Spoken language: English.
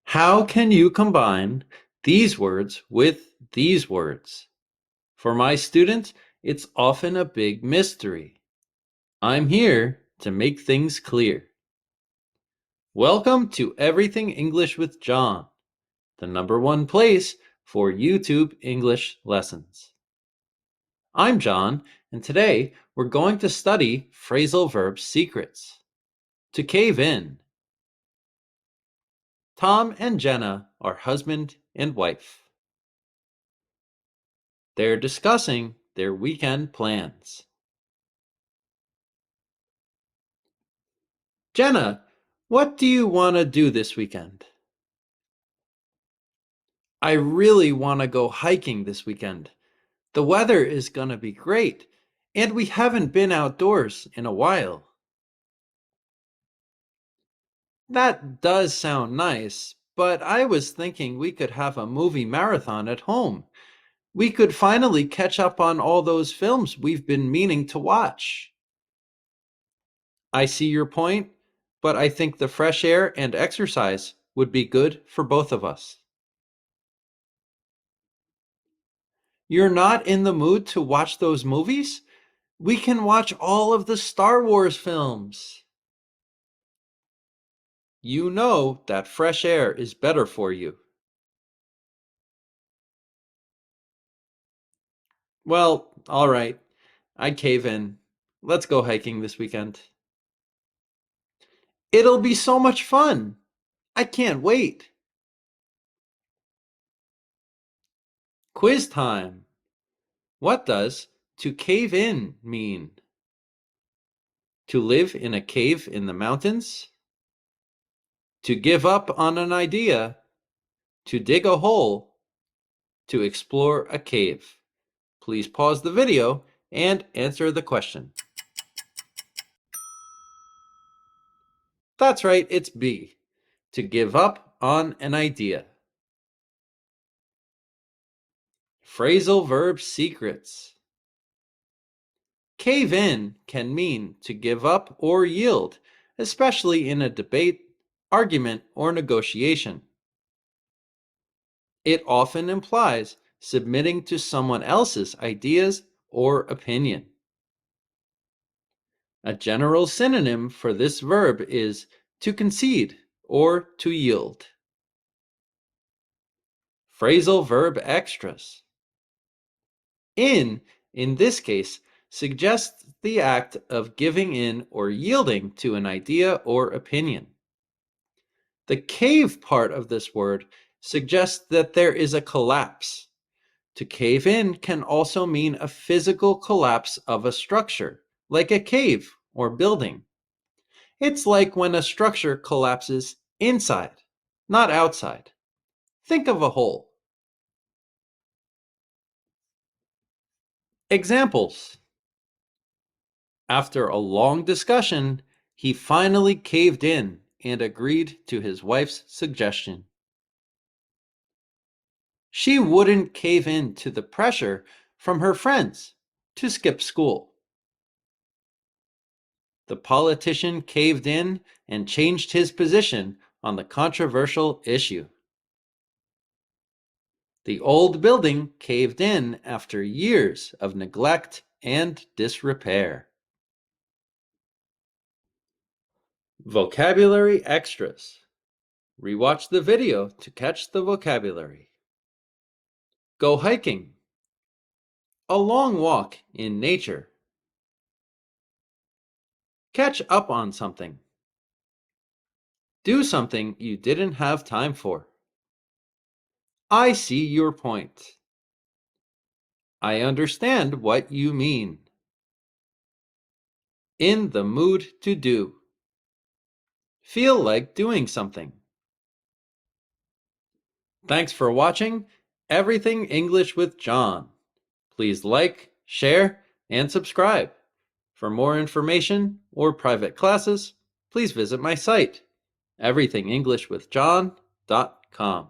How can you combine these words with these words? For my students, it's often a big mystery. I'm here to make things clear. Welcome to Everything English with John, the #1 place for YouTube English lessons. I'm John, and today we're going to study phrasal verb secrets. To cave in. Tom and Jenna are husband and wife. They're discussing their weekend plans. Jenna, what do you want to do this weekend? I really want to go hiking this weekend. The weather is going to be great, and we haven't been outdoors in a while. That does sound nice, but I was thinking we could have a movie marathon at home. We could finally catch up on all those films we've been meaning to watch. I see your point, but I think the fresh air and exercise would be good for both of us. You're not in the mood to watch those movies? We can watch all of the Star Wars films. You know that fresh air is better for you. Well, all right. I cave in. Let's go hiking this weekend. It'll be so much fun. I can't wait. Quiz time. What does to cave in mean? To live in a cave in the mountains? To give up on an idea? To dig a hole? To explore a cave? Please pause the video and answer the question. That's right, it's B. To give up on an idea. Phrasal verb secrets. Cave in can mean to give up or yield, especially in a debate, argument, or negotiation. It often implies submitting to someone else's ideas or opinion. A general synonym for this verb is to concede or to yield. Phrasal verb extras. In this case, suggests the act of giving in or yielding to an idea or opinion. The cave part of this word suggests that there is a collapse. To cave in can also mean a physical collapse of a structure, like a cave or building. It's like when a structure collapses inside, not outside. Think of a hole. Examples. After a long discussion, he finally caved in and agreed to his wife's suggestion. She wouldn't cave in to the pressure from her friends to skip school. The politician caved in and changed his position on the controversial issue. The old building caved in after years of neglect and disrepair. Vocabulary extras. Rewatch the video to catch the vocabulary. Go hiking. A long walk in nature. Catch up on something. Do something you didn't have time for. I see your point. I understand what you mean. In the mood to do. Feel like doing something. Thanks for watching Everything English with John. Please like, share, and subscribe. For more information or private classes, please visit my site, everythingenglishwithjohn.com.